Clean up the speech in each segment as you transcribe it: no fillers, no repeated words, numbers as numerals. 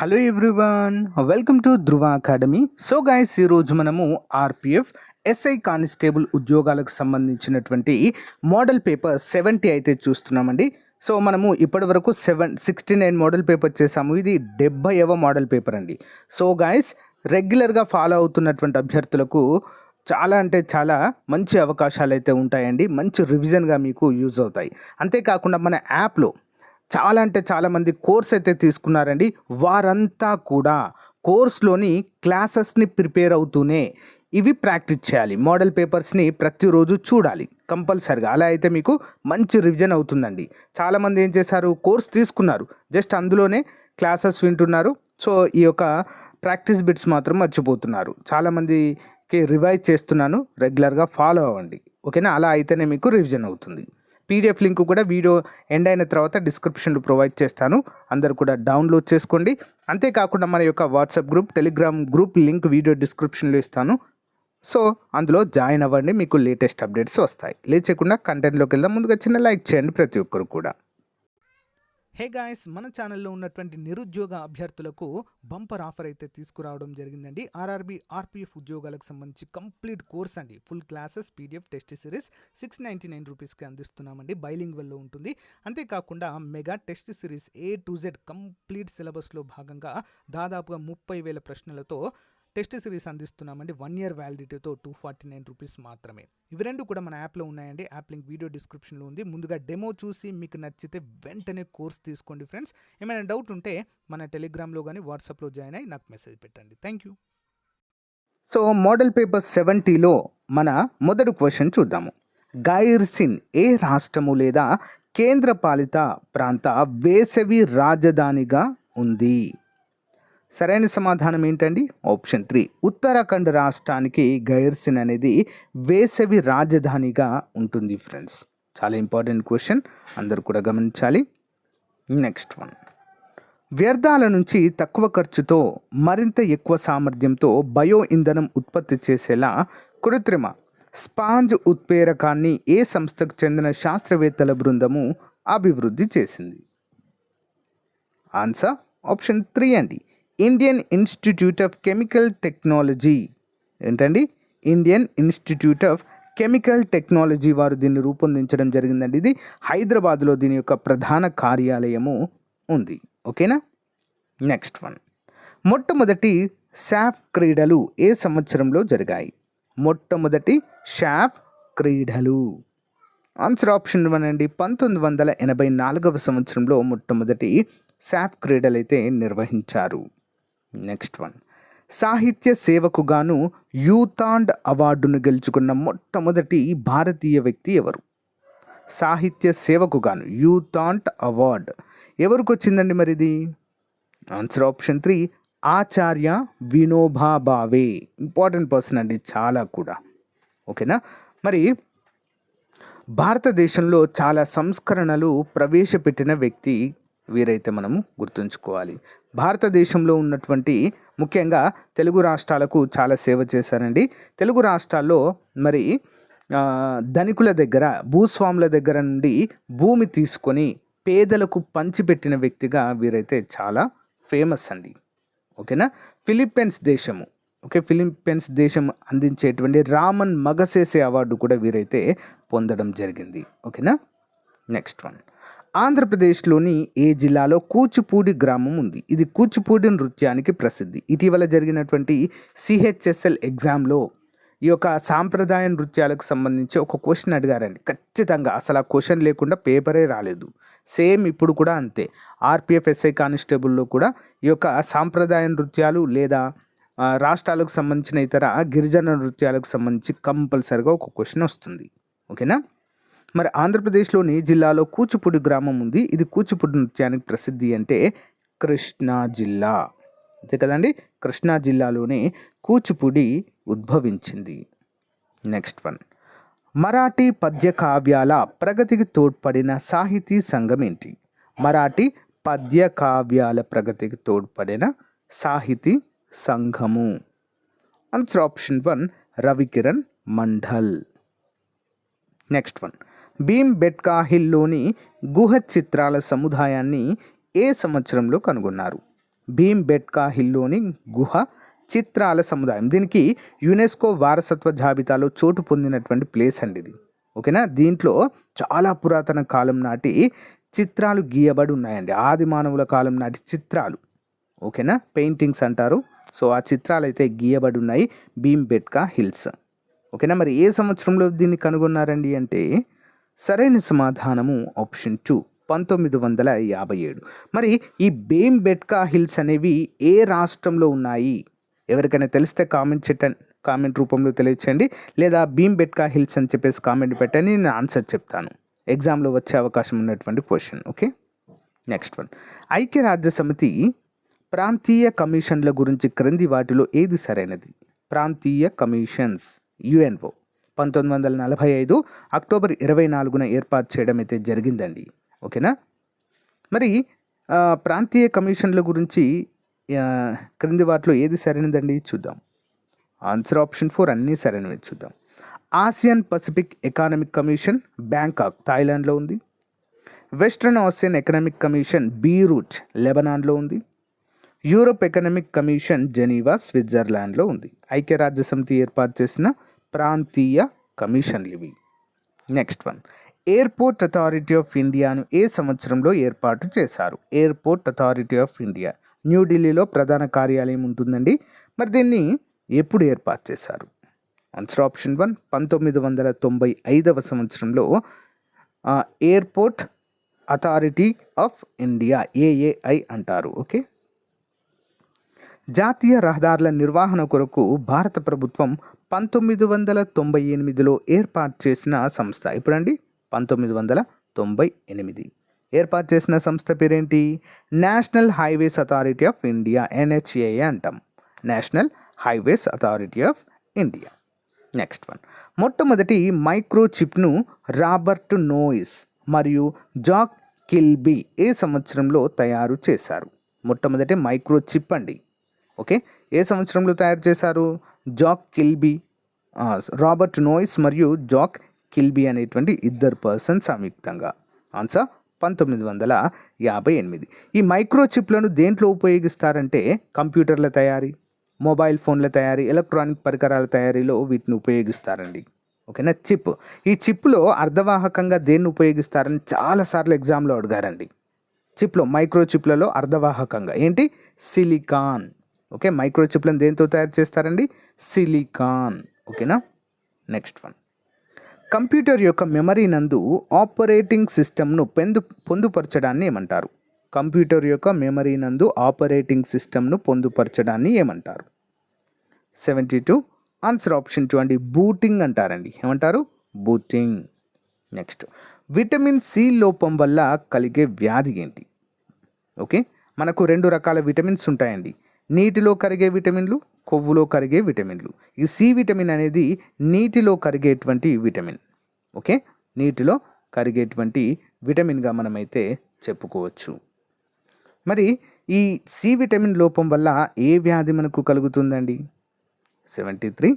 Hello everyone, welcome to Dhruva academy. So guys, ఈరోజు మనము RPF SI constable ఉద్యోగాలకు సంబంధించినటువంటి మోడల్ పేపర్ 70 అయితే చూస్తున్నామండి. సో మనము ఇప్పటి వరకు 69 మోడల్ పేపర్ చేసాము. ఇది 70వ మోడల్ పేపర్ అండి. సో గైస్, రెగ్యులర్గా ఫాలో అవుతున్నటువంటి అభ్యర్థులకు చాలా అంటే చాలా మంచి అవకాశాలు అయితే ఉంటాయండి. మంచి రివిజన్గా మీకు యూజ్ అవుతాయి. అంతేకాకుండా మన యాప్లో చాలా అంటే చాలామంది కోర్స్ అయితే తీసుకున్నారండి. వారంతా కూడా కోర్స్లోని క్లాసెస్ని ప్రిపేర్ అవుతూనే ఇవి ప్రాక్టీస్ చేయాలి. మోడల్ పేపర్స్ని ప్రతిరోజు చూడాలి కంపల్సరిగా. అలా అయితే మీకు మంచి రివిజన్ అవుతుందండి. చాలామంది ఏం చేశారు, కోర్స్ తీసుకున్నారు, జస్ట్ అందులోనే క్లాసెస్ వింటున్నారు. సో ఈ యొక్క ప్రాక్టీస్ బిట్స్ మాత్రం మర్చిపోతున్నారు. చాలామందికి రివైజ్ చేస్తున్నాను, రెగ్యులర్గా ఫాలో అవ్వండి. ఓకేనా? అలా అయితేనే మీకు రివిజన్ అవుతుంది. పీడిఎఫ్ లింక్ కూడా వీడియో ఎండ్ అయిన తర్వాత డిస్క్రిప్షన్లో ప్రొవైడ్ చేస్తాను. అందరు కూడా డౌన్లోడ్ చేసుకోండి. అంతేకాకుండా మన యొక్క WhatsApp group, Telegram group link video డిస్క్రిప్షన్లో ఇస్తాను. సో అందులో జాయిన్ అవ్వండి, మీకు లేటెస్ట్ అప్డేట్స్ వస్తాయి. లేచకుండా కంటెంట్లోకి వెళ్దాం. ముందుగా చిన్న లైక్ చేయండి ప్రతి ఒక్కరు కూడా. హే గాయస్, మన ఛానల్లో ఉన్నటువంటి నిరుద్యోగ అభ్యర్థులకు బంపర్ ఆఫర్ అయితే తీసుకురావడం జరిగిందండి. ఆర్ఆర్బీ ఆర్పీఎఫ్ ఉద్యోగాలకు సంబంధించి కంప్లీట్ కోర్స్ అండి. Full classes, PDF test series 699 రూపీస్కి అందిస్తున్నామండి. బైలింగ్వెల్లో ఉంటుంది. అంతేకాకుండా mega test series A to Z complete సిలబస్లో భాగంగా దాదాపుగా 30,000 ప్రశ్నలతో టెస్ట్ సిరీస్ అందిస్తున్నామండి. 1 year వ్యాలిడిటీతో 249 రూపీస్ మాత్రమే. ఇవి రెండు కూడా మన యాప్లో ఉన్నాయండి. యాప్ లింక్ వీడియో డిస్క్రిప్షన్లో ఉంది. ముందుగా డెమో చూసి మీకు నచ్చితే వెంటనే కోర్స్ తీసుకోండి ఫ్రెండ్స్. ఏమైనా డౌట్ ఉంటే మన టెలిగ్రామ్లో కానీ వాట్సాప్లో జాయిన్ అయ్యి నాకు మెసేజ్ పెట్టండి. Thank you. So model paper 70లో మన మొదటి క్వశ్చన్ చూద్దాము. గైర్సిన్ ఏ రాష్ట్రము లేదా కేంద్రపాలిత ప్రాంత వేసవి రాజధానిగా ఉంది? సరైన సమాధానం ఏంటండి? ఆప్షన్ 3, ఉత్తరాఖండ్ రాష్ట్రానికి గైర్సిన్ అనేది వేసవి రాజధానిగా ఉంటుంది ఫ్రెండ్స్. చాలా ఇంపార్టెంట్ క్వశ్చన్, అందరూ కూడా గమనించాలి. నెక్స్ట్ వన్, వ్యర్థాల నుంచి తక్కువ ఖర్చుతో మరింత ఎక్కువ సామర్థ్యంతో బయో ఇంధనం ఉత్పత్తి చేసేలా కృత్రిమ స్పాంజ్ ఉత్ప్రేరకాన్ని ఏ సంస్థకు చెందిన శాస్త్రవేత్తల బృందము అభివృద్ధి చేసింది? ఆన్సర్ ఆప్షన్ 3 అండి, Indian Institute of Chemical Technology. ఏంటండి? Indian Institute of Chemical Technology వారు దీన్ని రూపొందించడం జరిగిందండి. ఇది హైదరాబాద్లో దీని యొక్క ప్రధాన కార్యాలయము ఉంది. ఓకేనా? నెక్స్ట్ వన్, మొట్టమొదటి శాఫ్ క్రీడలు ఏ సంవత్సరంలో జరిగాయి? మొట్టమొదటి శాఫ్ క్రీడలు ఆన్సర్ ఆప్షన్ 1 అండి, 1984వ సంవత్సరంలో మొట్టమొదటి శాఫ్ క్రీడలు అయితే నిర్వహించారు. నెక్స్ట్ వన్, సాహిత్య సేవకు గాను యూతాండ్ అవార్డును గెలుచుకున్న మొట్టమొదటి భారతీయ వ్యక్తి ఎవరు? సాహిత్య సేవకు గాను యూతాండ్ అవార్డ్ ఎవరికి వచ్చిందండి మరి ఇది? ఆన్సర్ ఆప్షన్ 3, ఆచార్య వినోబా భావే. ఇంపార్టెంట్ పర్సన్ అండి, చాలా కూడా. ఓకేనా? మరి భారతదేశంలో చాలా సంస్కరణలు ప్రవేశపెట్టిన వ్యక్తి వీరైతే మనము గుర్తుంచుకోవాలి. భారతదేశంలో ఉన్నటువంటి ముఖ్యంగా తెలుగు రాష్ట్రాలకు చాలా సేవ చేశారండి. తెలుగు రాష్ట్రాల్లో మరి ధనికుల దగ్గర, భూస్వాముల దగ్గర నుండి భూమి తీసుకొని పేదలకు పంచిపెట్టిన వ్యక్తిగా వీరైతే చాలా ఫేమస్ అండి. ఓకేనా? ఫిలిప్పీన్స్ దేశము, ఫిలిప్పీన్స్ దేశం అందించేటువంటి రామన్ మగసేసే అవార్డు కూడా వీరైతే పొందడం జరిగింది. ఓకేనా? నెక్స్ట్ వన్, ఆంధ్రప్రదేశ్లోని ఏ జిల్లాలో కూచిపూడి గ్రామం ఉంది? ఇది కూచిపూడి నృత్యానికి ప్రసిద్ధి. ఇటీవల జరిగినటువంటి CHSL ఎగ్జామ్లో ఈ యొక్క సాంప్రదాయ నృత్యాలకు సంబంధించి ఒక క్వశ్చన్ అడిగారండి. ఖచ్చితంగా అసలు ఆ క్వశ్చన్ లేకుండా పేపరే రాలేదు. సేమ్ ఇప్పుడు కూడా అంతే. ఆర్పిఎఫ్ ఎస్ఐ కానిస్టేబుల్లో కూడా ఈ యొక్క సాంప్రదాయ నృత్యాలు లేదా రాష్ట్రాలకు సంబంధించిన ఇతర గిరిజన నృత్యాలకు సంబంధించి కంపల్సరిగా ఒక క్వశ్చన్ వస్తుంది. ఓకేనా? మరి ఆంధ్రప్రదేశ్లోని జిల్లాలో కూచిపూడి గ్రామం ఉంది. ఇది కూచిపూడి నృత్యానికి ప్రసిద్ధి అంటే కృష్ణా జిల్లా. అంతే కదండి, కృష్ణా జిల్లాలోనే కూచిపూడి ఉద్భవించింది. నెక్స్ట్ వన్, మరాఠీ పద్య కావ్యాల ప్రగతికి తోడ్పడిన సాహితీ సంఘం ఏంటి? మరాఠీ పద్య కావ్యాల ప్రగతికి తోడ్పడిన సాహితీ సంఘము. Answer option 1, Ravikiran Mandal. Next one, Bhimbetka హిల్లోని గుహ చిత్రాల సముదాయాన్ని ఏ సంవత్సరంలో కనుగొన్నారు? భీంబెట్కా హిల్లోని గుహ చిత్రాల సముదాయం. దీనికి యునెస్కో వారసత్వ జాబితాలో చోటు పొందినటువంటి ప్లేస్ అండి ఇది. ఓకేనా, దీంట్లో చాలా పురాతన కాలం నాటి చిత్రాలు గీయబడి ఉన్నాయండి. ఆది మానవుల కాలం నాటి చిత్రాలు. ఓకేనా, పెయింటింగ్స్ అంటారు. సో ఆ చిత్రాలు అయితే గీయబడి ఉన్నాయి భీంబెట్కా హిల్స్. ఓకేనా, మరి ఏ సంవత్సరంలో దీన్ని కనుగొన్నారండి అంటే సరైన సమాధానము ఆప్షన్ 2, 1957. మరి ఈ భీంబెట్కా హిల్స్ అనేవి ఏ రాష్ట్రంలో ఉన్నాయి? ఎవరికైనా తెలిస్తే కామెంట్ రూపంలో తెలియచేయండి, లేదా భీంబెట్కా హిల్స్ అని చెప్పేసి కామెంట్ పెట్టండి, నేను ఆన్సర్ చెప్తాను. ఎగ్జామ్లో వచ్చే అవకాశం ఉన్నటువంటి క్వశ్చన్. Okay, next one. ఐక్యరాజ్య సమితి ప్రాంతీయ కమిషన్ల గురించి క్రింది వాటిలో ఏది సరైనది? ప్రాంతీయ కమిషన్స్ యుఎన్ఓ 1945 అక్టోబర్ 24న ఏర్పాటు చేయడం అయితే జరిగిందండి. ఓకేనా, మరి ప్రాంతీయ కమిషన్ల గురించి క్రింది వాటిలో ఏది సరైనదండి చూద్దాం. ఆన్సర్ ఆప్షన్ 4 అన్నీ సరైనవి. చూద్దాం. Asian Pacific Economic Commission Bangkok థాయిలాండ్లో ఉంది. Western Asian Economic Commission Beirut లెబనాన్లో ఉంది. యూరోప్ ఎకనామిక్ కమిషన్ జెనీవా స్విట్జర్లాండ్లో ఉంది. ఐక్యరాజ్య సమితి ఏర్పాటు చేసిన ప్రాంతీయ కమిషన్లు ఇవి. Next one. Airport Authority of ఇండియాను ఏ సంవత్సరంలో ఏర్పాటు చేశారు? ఎయిర్పోర్ట్ అథారిటీ ఆఫ్ ఇండియా న్యూఢిల్లీలో ప్రధాన కార్యాలయం ఉంటుందండి. మరి దీన్ని ఎప్పుడు ఏర్పాటు చేశారు? ఆన్సర్ ఆప్షన్ 1, 1995 సంవత్సరంలో airport Authority of India AAI అంటారు. ఓకే, జాతీయ రహదారుల నిర్వహణ కొరకు భారత ప్రభుత్వం 1998లో ఏర్పాటు చేసిన సంస్థ. ఇప్పుడండి 1998 ఏర్పాటు చేసిన సంస్థ పేరేంటి? National highways authority of India, NHAI అంటాం. National highways authority of India. Next one. మొట్టమొదటి మైక్రోచిప్ను రాబర్ట్ నోయిస్ మరియు జాక్ కిల్బీ ఏ సంవత్సరంలో తయారు చేశారు? మొట్టమొదటి మైక్రోచిప్ అండి. ఓకే, ఏ సంవత్సరంలో తయారు చేశారు? జాక్ కిల్బీ, రాబర్ట్ నోయిస్ మరియు జాక్ కిల్బీ అనేటువంటి ఇద్దరు పర్సన్స్ సంయుక్తంగా. ఆన్సర్ 1958. ఈ మైక్రోచిప్లను దేంట్లో ఉపయోగిస్తారంటే కంప్యూటర్ల తయారీ, మొబైల్ ఫోన్ల తయారీ, ఎలక్ట్రానిక్ పరికరాల తయారీలో వీటిని ఉపయోగిస్తారండి. ఓకేనా, చిప్. ఈ చిప్లో అర్ధవాహకంగా దేన్ని ఉపయోగిస్తారని చాలాసార్లు ఎగ్జామ్లో అడిగారండి. చిప్లో, మైక్రోచిప్లలో అర్ధవాహకంగా ఏంటి? సిలికాన్. ఓకే, మైక్రోచిప్లను దేంతో తయారు చేస్తారండి? సిలికాన్. ఓకేనా, నెక్స్ట్ వన్. కంప్యూటర్ యొక్క మెమరీ నందు ఆపరేటింగ్ సిస్టమ్ను పొందుపరచడాన్ని ఏమంటారు? కంప్యూటర్ యొక్క మెమరీ నందు ఆపరేటింగ్ సిస్టమ్ను పొందుపరచడాన్ని ఏమంటారు? 72. ఆన్సర్ ఆప్షన్ 2 అండి, బూటింగ్ అంటారండి. ఏమంటారు? బూటింగ్. నెక్స్ట్. విటమిన్ సి లోపం వల్ల కలిగే వ్యాధి ఏంటి? ఓకే, మనకు 2 రకాల విటమిన్స్ ఉంటాయండి. నీటిలో కరిగే విటమిన్లు, కొవ్వులో కరిగే విటమిన్లు. ఈ సి విటమిన్ అనేది నీటిలో కరిగేటువంటి విటమిన్. ఓకే, నీటిలో కరిగేటువంటి విటమిన్గా మనమైతే చెప్పుకోవచ్చు. మరి ఈ సి విటమిన్ లోపం వల్ల ఏ వ్యాధి మనకు కలుగుతుందండి? 73.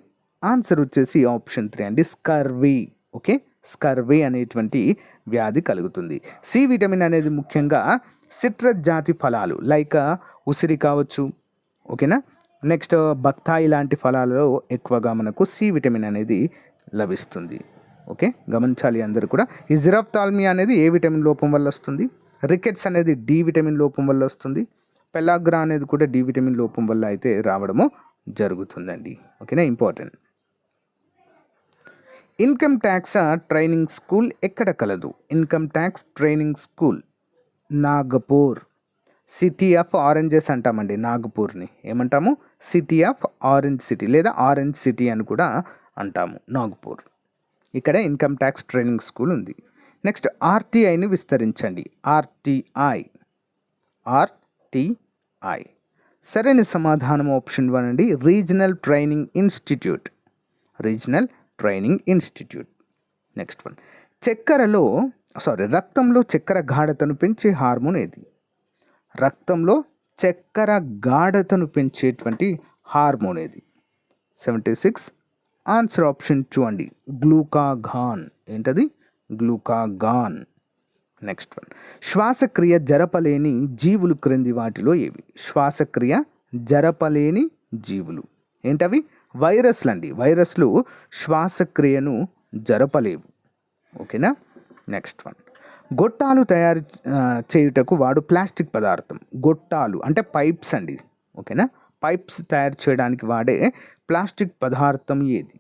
ఆన్సర్ వచ్చేసి ఆప్షన్ 3 అండి, స్కర్వీ. ఓకే, స్కర్వీ అనేటువంటి వ్యాధి కలుగుతుంది. సి విటమిన్ అనేది ముఖ్యంగా సిట్రస్ జాతి ఫలాలు లైక్ ఉసిరి కావచ్చు. ఓకేనా, నెక్స్ట్ బత్తాయి లాంటి ఫలాలలో ఎక్కువగా మనకు సి విటమిన్ అనేది లభిస్తుంది. ఓకే, గమనించాలి అందరూ కూడా. ఈ జిరాఫ్థాల్మియా అనేది ఏ విటమిన్ లోపం వల్ల వస్తుంది? రికెట్స్ అనేది డి విటమిన్ లోపం వల్ల వస్తుంది. పెలాగ్రా అనేది కూడా డి విటమిన్ లోపం వల్ల అయితే రావడము జరుగుతుందండి. ఓకేనా, important. Income tax training school ఎక్కడ కలదు? Income tax training school Nagpur. City of oranges అంటామండి నాగపూర్ని. ఏమంటాము? సిటీ ఆఫ్ ఆరెంజ్ సిటీ లేదా ఆరెంజ్ సిటీ అని కూడా అంటాము నాగపూర్. ఇక్కడ ఇన్కమ్ ట్యాక్స్ ట్రైనింగ్ స్కూల్ ఉంది. నెక్స్ట్, ఆర్టీఐని విస్తరించండి. ఆర్టీఐ. సరైన సమాధానం ఆప్షన్ 1 అండి, regional training institute. Regional training institute. Next one. రక్తంలో చక్కెర గాఢతను పెంచే హార్మోన్ ఏది? రక్తంలో చక్కెర గాఢతను పెంచేటువంటి హార్మోన్ ఏది? 76. ఆన్సర్ ఆప్షన్ 2 అండి, గ్లూకాగాన్. ఏంటది? గ్లూకాగాన్. నెక్స్ట్ వన్, శ్వాసక్రియ జరపలేని జీవులు క్రింది వాటిలో ఏవి? శ్వాసక్రియ జరపలేని జీవులు ఏంటవి? వైరస్లు అండి. వైరస్లు శ్వాసక్రియను జరపలేవు. ఓకేనా. నెక్స్ట్ వన్, గొట్టాలు తయారు చేయుటకు వాడు ప్లాస్టిక్ పదార్థం. గొట్టాలు అంటే పైప్స్ అండి. ఓకేనా. పైప్స్ తయారు చేయడానికి వాడే ప్లాస్టిక్ పదార్థం ఏది?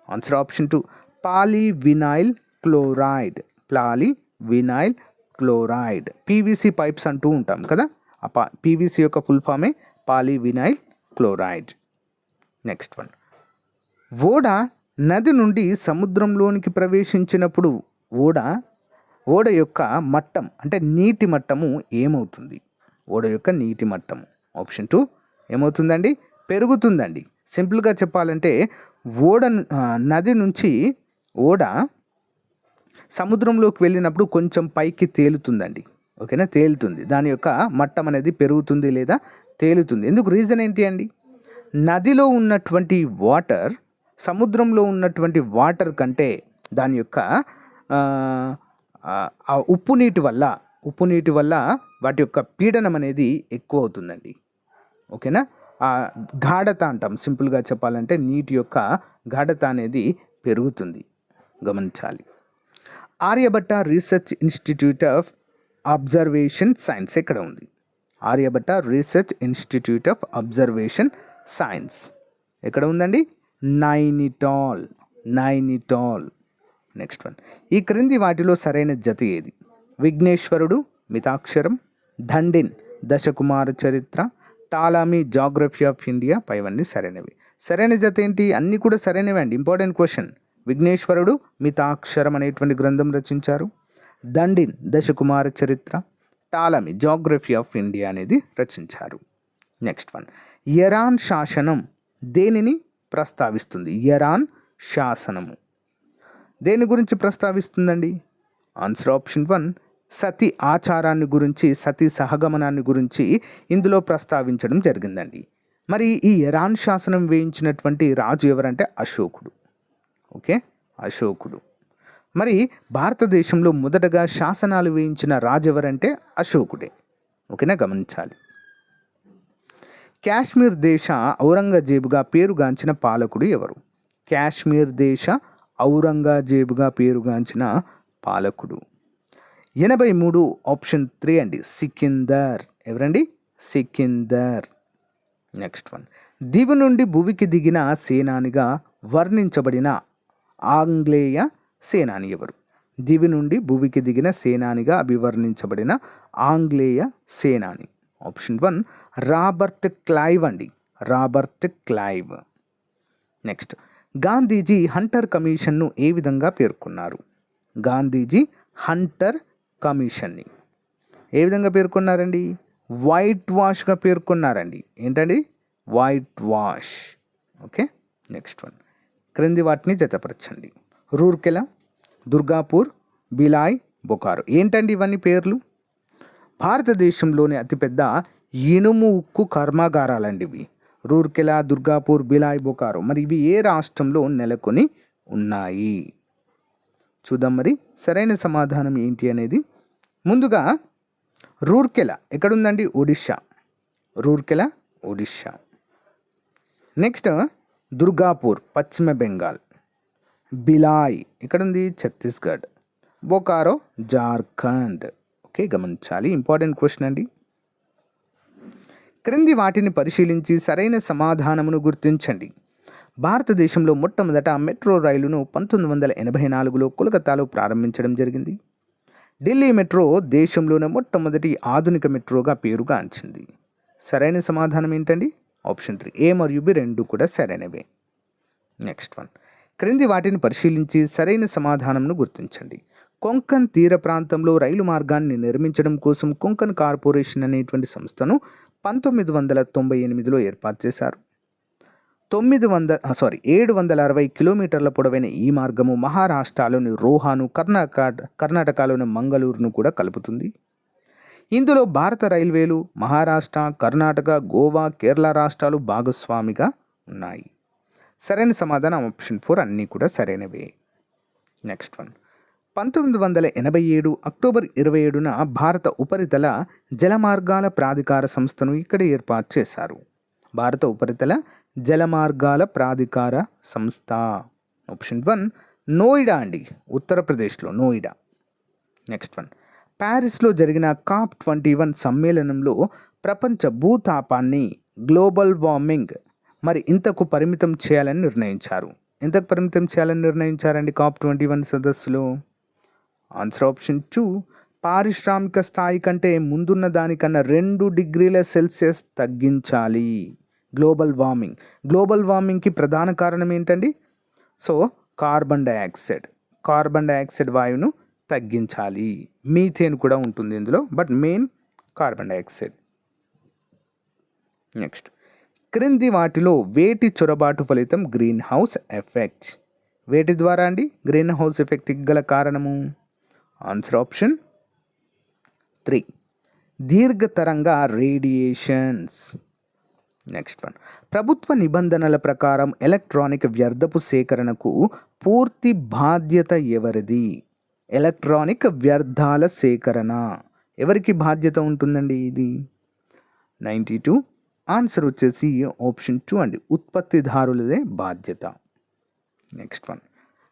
Answer option 2, polyvinyl chloride. Polyvinyl chloride. PVC pipes అంటూ ఉంటాం కదా, ఆ పీవీసీ యొక్క ఫుల్ ఫామే పాలీవినైల్ క్లోరైడ్. నెక్స్ట్ వన్, ఓడ నది నుండి సముద్రంలోనికి ప్రవేశించినప్పుడు ఓడ యొక్క మట్టం అంటే నీటి మట్టము ఏమవుతుంది? ఓడ యొక్క నీటి మట్టము ఆప్షన్ 2 ఏమవుతుందండి? పెరుగుతుందండి. సింపుల్గా చెప్పాలంటే నది నుంచి ఓడ సముద్రంలోకి వెళ్ళినప్పుడు కొంచెం పైకి తేలుతుందండి. ఓకేనా, తేలుతుంది. దాని యొక్క మట్టం అనేది పెరుగుతుంది లేదా తేలుతుంది. ఎందుకు? రీజన్ ఏంటి అండి? నదిలో ఉన్నటువంటి వాటర్ సముద్రంలో ఉన్నటువంటి వాటర్ కంటే దాని యొక్క ఆ ఉప్పు నీటి వల్ల వాటి యొక్క పీడనం అనేది ఎక్కువ అవుతుందండి. ఓకేనా. ఆ గాఢత అంటాం, సింపుల్గా చెప్పాలంటే నీటి యొక్క గాఢత అనేది పెరుగుతుంది. గమనించాలి. Aryabhatta research institute of observation science ఎక్కడ ఉంది? Aryabhatta research institute of observation science ఎక్కడ ఉందండి? నైనిటాల్. నెక్స్ట్ వన్, ఈ క్రింది వాటిలో సరైన జత ఏది? విఘ్నేశ్వరుడు, మితాక్షరం, దండిన్, దశకుమార చరిత్ర, టాలమీ, జాగ్రఫీ ఆఫ్ ఇండియా. పైవన్నీ సరైనవి. సరైన జత ఏంటి? అన్నీ కూడా సరైనవి అండి. Important question. విఘ్నేశ్వరుడు మితాక్షరం అనేటువంటి గ్రంథం రచించారు. దండిన్ దశకుమార చరిత్ర, టాలమీ జాగ్రఫీ ఆఫ్ ఇండియా అనేది రచించారు. నెక్స్ట్ వన్, ఎరాన్ శాసనం దేనిని ప్రస్తావిస్తుంది? ఎరాన్ శాసనము దేని గురించి ప్రస్తావిస్తుందండి? ఆన్సర్ ఆప్షన్ 1, సతీ ఆచారాన్ని గురించి, సతీ సహగమనాన్ని గురించి ఇందులో ప్రస్తావించడం జరిగిందండి. మరి ఈ ఎరాన్ శాసనం వేయించినటువంటి రాజు ఎవరంటే అశోకుడు. ఓకే, అశోకుడు. మరి భారతదేశంలో మొదటగా శాసనాలు వేయించిన రాజు ఎవరంటే అశోకుడే. ఓకేనా, గమనించాలి. కాశ్మీర్ దేశ ఔరంగజేబుగా పేరుగాంచిన పాలకుడు ఎవరు? కాశ్మీర్ దేశ ఔరంగజేబుగా పేరుగాంచిన పాలకుడు 83 ఆప్షన్ 3 అండి, సికిందర్. ఎవరండి? సికిందర్. నెక్స్ట్ వన్, దివి నుండి భువికి దిగిన సేనానిగా వర్ణించబడిన ఆంగ్లేయ సేనాని ఎవరు? దివి నుండి భువికి దిగిన సేనానిగా అభివర్ణించబడిన ఆంగ్లేయ సేనాని ఆప్షన్ 1, రాబర్ట్ క్లైవ్ అండి. Robert Clive. Next, Gandhiji Hunter కమిషన్ను ఏ విధంగా పేర్కొన్నారు? గాంధీజీ హంటర్ కమిషన్ని ఏ విధంగా పేర్కొన్నారండి? వైట్ వాష్గా పేర్కొన్నారండి. ఏంటండి? White wash. Okay. Next one, క్రింది వాటిని జతపరచండి. రూర్కెలా, దుర్గాపూర్, బిలాయ్, బొకారో. ఏంటండి ఇవన్నీ పేర్లు? భారతదేశంలోని అతిపెద్ద ఇనుము ఉక్కు కర్మాగారాలండి ఇవి. రూర్కెలా, దుర్గాపూర్, బిలాయ్, బొకారో. మరి ఇవి ఏ రాష్ట్రంలో నెలకొని ఉన్నాయి? చూద్దాం మరి సరైన సమాధానం ఏంటి అనేది. ముందుగా రూర్కెలా ఎక్కడుందండి? ఒడిషా. రూర్కెలా ఒడిషా. నెక్స్ట్ దుర్గాపూర్ పశ్చిమ బెంగాల్. బిలాయ్ ఎక్కడుంది? ఛత్తీస్గఢ్. బొకారో జార్ఖండ్. ఓకే, గమనించాలి. ఇంపార్టెంట్ క్వశ్చన్ అండి. క్రింది వాటిని పరిశీలించి సరైన సమాధానమును గుర్తించండి. భారతదేశంలో మొట్టమొదట మెట్రో రైలును 1984లో కోల్కతాలో ప్రారంభించడం జరిగింది. ఢిల్లీ మెట్రో దేశంలోనే మొట్టమొదటి ఆధునిక మెట్రోగా పేరుగాంచింది. సరైన సమాధానం ఏంటండి? ఆప్షన్ 3, A మరియు B రెండు కూడా సరైనవే. నెక్స్ట్ వన్, క్రింది వాటిని పరిశీలించి సరైన సమాధానంను గుర్తించండి. కొంకన్ తీర ప్రాంతంలో రైలు మార్గాన్ని నిర్మించడం కోసం కొంకన్ కార్పొరేషన్ అనేటువంటి సంస్థను 1998లో ఏర్పాటు చేశారు. 760 కిలోమీటర్ల పొడవైన ఈ మార్గము మహారాష్ట్రలోని రోహాను, కర్ణాటకలోని మంగళూరును కూడా కలుపుతుంది. ఇందులో భారత రైల్వేలు మహారాష్ట్ర, కర్ణాటక, గోవా, కేరళ రాష్ట్రాలు భాగస్వామిగా ఉన్నాయి. సరైన సమాధానం ఆప్షన్ 4 అన్నీ కూడా సరైనవే. నెక్స్ట్ వన్, 1987 అక్టోబర్ 27న భారత ఉపరితల జలమార్గాల ప్రాధికార సంస్థను ఇక్కడ ఏర్పాటు చేశారు. భారత ఉపరితల జలమార్గాల ప్రాధికార సంస్థ. ఆప్షన్ 1 నోయిడా అండి, ఉత్తరప్రదేశ్లో నోయిడా. నెక్స్ట్ వన్, ప్యారిస్లో జరిగిన COP21 సమ్మేళనంలో ప్రపంచ భూతాపాన్ని గ్లోబల్ వార్మింగ్ మరి ఇంతకు పరిమితం చేయాలని నిర్ణయించారు. ఎంతకు పరిమితం చేయాలని నిర్ణయించారండి COP21 సదస్సులో? ఆన్సర్ ఆప్షన్ 2 పారిశ్రామిక స్థాయి కంటే ముందున్న దానికన్నా 2 డిగ్రీల సెల్సియస్ తగ్గించాలి. గ్లోబల్ వార్మింగ్కి ప్రధాన కారణం ఏంటండి? సో కార్బన్ డైఆక్సైడ్ వాయువును తగ్గించాలి. మీథేన్ కూడా ఉంటుంది ఇందులో, but main carbon dioxide. Next, క్రింది వాటిలో వేటి చొరబాటు ఫలితం గ్రీన్ హౌస్ ఎఫెక్ట్? వేటి ద్వారా అండి గ్రీన్ హౌస్ ఎఫెక్ట్ గల కారణము? ఆన్సర్ ఆప్షన్ 3 దీర్ఘతరంగ రేడియేషన్స్. నెక్స్ట్ వన్, ప్రభుత్వ నిబంధనల ప్రకారం ఎలక్ట్రానిక్ వ్యర్థపు సేకరణకు పూర్తి బాధ్యత ఎవరిది? ఎలక్ట్రానిక్ వ్యర్థాల సేకరణ ఎవరికి బాధ్యత ఉంటుందండి ఇది? 92. ఆన్సర్ వచ్చేసి ఆప్షన్ 2 అండి, ఉత్పత్తిదారులదే బాధ్యత. నెక్స్ట్ వన్,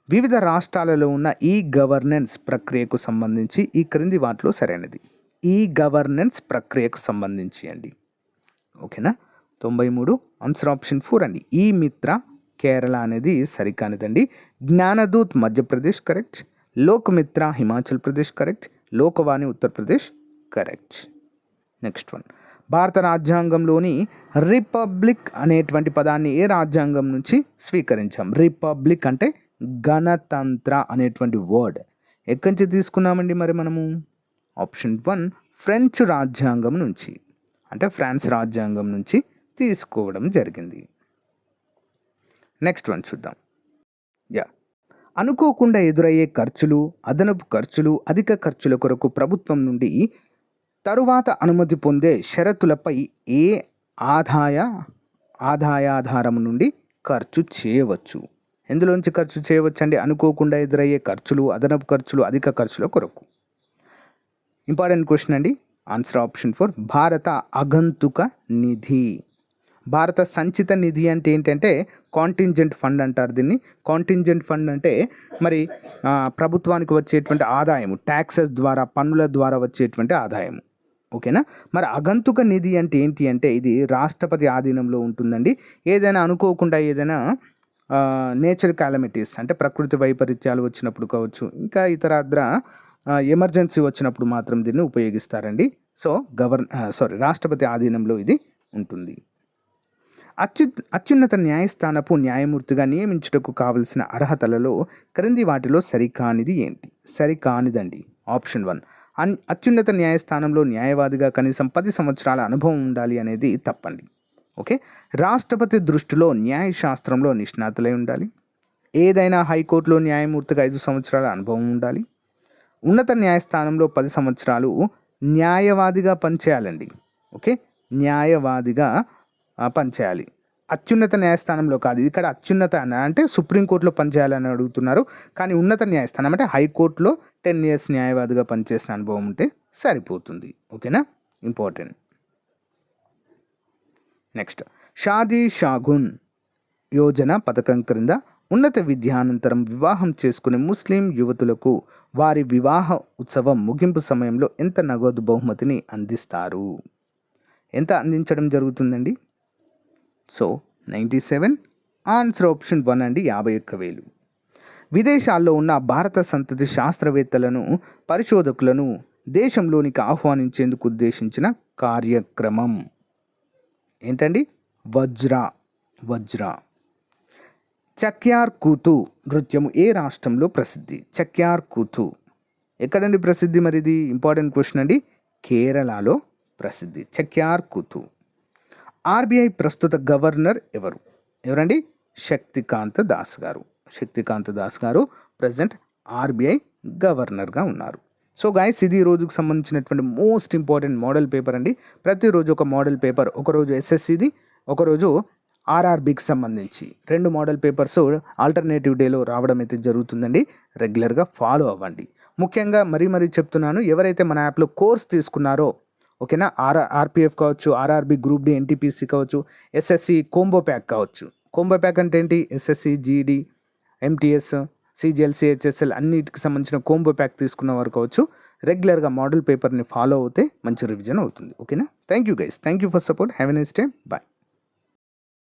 వివిధ రాష్ట్రాలలో ఉన్న ఈ గవర్నెన్స్ ప్రక్రియకు సంబంధించి ఈ క్రింది వాటిలో సరైనది. ఈ గవర్నెన్స్ ప్రక్రియకు సంబంధించి అండి, ఓకేనా? 93. ఆన్సర్ ఆప్షన్ 4 అండి, ఈ మిత్ర కేరళ అనేది సరికానిదండి. Gyandoot Madhya Pradesh correct, Lokmitra Himachal Pradesh correct, Lokvani Uttar Pradesh correct. Next one, భారత రాజ్యాంగంలోని రిపబ్లిక్ అనేటువంటి పదాన్ని ఏ రాజ్యాంగం నుంచి స్వీకరించాం? రిపబ్లిక్ అంటే గణతంత్ర అనేటువంటి వర్డ్ ఎక్కడి నుంచి తీసుకున్నామండి మరి మనము? ఆప్షన్ 1 ఫ్రెంచ్ రాజ్యాంగం నుంచి, అంటే ఫ్రాన్స్ రాజ్యాంగం నుంచి తీసుకోవడం జరిగింది. నెక్స్ట్ వన్ చూద్దాం. అనుకోకుండా ఎదురయ్యే ఖర్చులు, అదనపు ఖర్చులు, అధిక ఖర్చుల కొరకు ప్రభుత్వం నుండి తరువాత అనుమతి పొందే షరతులపై ఏ ఆదాయాధారం నుండి ఖర్చు చేయవచ్చు? ఎందులోంచి ఖర్చు చేయవచ్చు అండి? అనుకోకుండా ఎదురయ్యే ఖర్చులు, అదనపు ఖర్చులు, అధిక ఖర్చుల కొరకు. ఇంపార్టెంట్ క్వశ్చన్ అండి. ఆన్సర్ ఆప్షన్ 4 భారత అగంతుక నిధి. భారత సంచిత నిధి అంటే ఏంటంటే కాంటింజెంట్ ఫండ్ అంటారు దీన్ని. కాంటింజెంట్ ఫండ్ అంటే మరి ప్రభుత్వానికి వచ్చేటువంటి ఆదాయము, ట్యాక్సెస్ ద్వారా, పన్నుల ద్వారా వచ్చేటువంటి ఆదాయము, ఓకేనా? మరి అగంతుక నిధి అంటే ఏంటి అంటే ఇది రాష్ట్రపతి ఆధీనంలో ఉంటుందండి. ఏదైనా అనుకోకుండా ఏదైనా నేచర్ కాలమిటీస్ అంటే ప్రకృతి వైపరీత్యాలు వచ్చినప్పుడు కావచ్చు, ఇంకా ఇతరత్ర ఎమర్జెన్సీ వచ్చినప్పుడు మాత్రం దీన్ని ఉపయోగిస్తారండి. సో రాష్ట్రపతి ఆధీనంలో ఇది ఉంటుంది. అత్యున్నత న్యాయస్థానపు న్యాయమూర్తిగా నియమించుటకు కావలసిన అర్హతలలో క్రింది వాటిలో సరికానిది ఏంటి? సరికానిదండి ఆప్షన్ 1 అత్యున్నత న్యాయస్థానంలో న్యాయవాదిగా కనీసం 10 సంవత్సరాల అనుభవం ఉండాలి అనేది తప్పండి. ఓకే, రాష్ట్రపతి దృష్టిలో న్యాయశాస్త్రంలో నిష్ణాతులై ఉండాలి. ఏదైనా హైకోర్టులో న్యాయమూర్తిగా 5 సంవత్సరాల అనుభవం ఉండాలి. ఉన్నత న్యాయస్థానంలో 10 సంవత్సరాలు న్యాయవాదిగా పనిచేయాలండి. ఓకే, న్యాయవాదిగా పనిచేయాలి. అత్యున్నత న్యాయస్థానంలో కాదు, ఇక్కడ అత్యున్నత అంటే సుప్రీంకోర్టులో పనిచేయాలని అడుగుతున్నారు. కానీ ఉన్నత న్యాయస్థానం అంటే హైకోర్టులో 10 years న్యాయవాదిగా పనిచేసిన అనుభవం ఉంటే సరిపోతుంది. ఓకేనా? ఇంపార్టెంట్. నెక్స్ట్, షాదీ షాగున్ యోజన పథకం క్రింద ఉన్నత విద్యానంతరం వివాహం చేసుకునే ముస్లిం యువతులకు వారి వివాహ ఉత్సవం ముగింపు సమయంలో ఎంత నగదు బహుమతిని అందిస్తారు? ఎంత అందించడం జరుగుతుందండి? సో 97. ఆన్సర్ ఆప్షన్ 1 అండి, 51,000. విదేశాల్లో ఉన్న భారత సంతతి శాస్త్రవేత్తలను, పరిశోధకులను దేశంలోనికి ఆహ్వానించేందుకు ఉద్దేశించిన కార్యక్రమం ఏంటండి? వజ్ర. చక్యార్ కూతు నృత్యము ఏ రాష్ట్రంలో ప్రసిద్ధి? చక్యార్ కూతు ఎక్కడండి ప్రసిద్ధి? మరి ఇది ఇంపార్టెంట్ క్వశ్చన్ అండి. కేరళలో ప్రసిద్ధి చక్యార్ కూతు. ఆర్బీఐ ప్రస్తుత గవర్నర్ ఎవరండి? శక్తికాంత దాస్ గారు ప్రజెంట్ ఆర్బీఐ గవర్నర్గా ఉన్నారు. సో గైస్, ఇది ఈ రోజుకు సంబంధించినటువంటి మోస్ట్ ఇంపార్టెంట్ మోడల్ పేపర్ అండి. ప్రతిరోజు ఒక మోడల్ పేపర్, ఒకరోజు ఎస్ఎస్సిది, ఒకరోజు ఆర్ఆర్బికి సంబంధించి 2 మోడల్ పేపర్స్ ఆల్టర్నేటివ్ డేలో రావడం అయితే జరుగుతుందండి. రెగ్యులర్గా ఫాలో అవ్వండి. ముఖ్యంగా మరీ చెప్తున్నాను, ఎవరైతే మన యాప్లో కోర్స్ తీసుకున్నారో ఓకేనా, ఆర్పిఎఫ్ కావచ్చు, ఆర్ఆర్బి, గ్రూప్ డి, ఎన్టీపీసీ కావచ్చు, ఎస్ఎస్సి కోంబో ప్యాక్ కావచ్చు. కోంబో ప్యాక్ అంటే ఏంటి? ఎస్ఎస్సి, జీడీ, ఎంటీఎస్, సిజిఎల్, సిహెచ్ఎస్ఎల్ అన్నిటికి సంబంధించిన కోంబో ప్యాక్ తీసుకున్న వారు కావచ్చు. రెగ్యులర్గా మోడల్ పేపర్ని ఫాలో అవుతే మంచి రివిజన్ అవుతుంది. ఓకేనా? Thank you guys. Thank you for support. Have a nice day. Bye.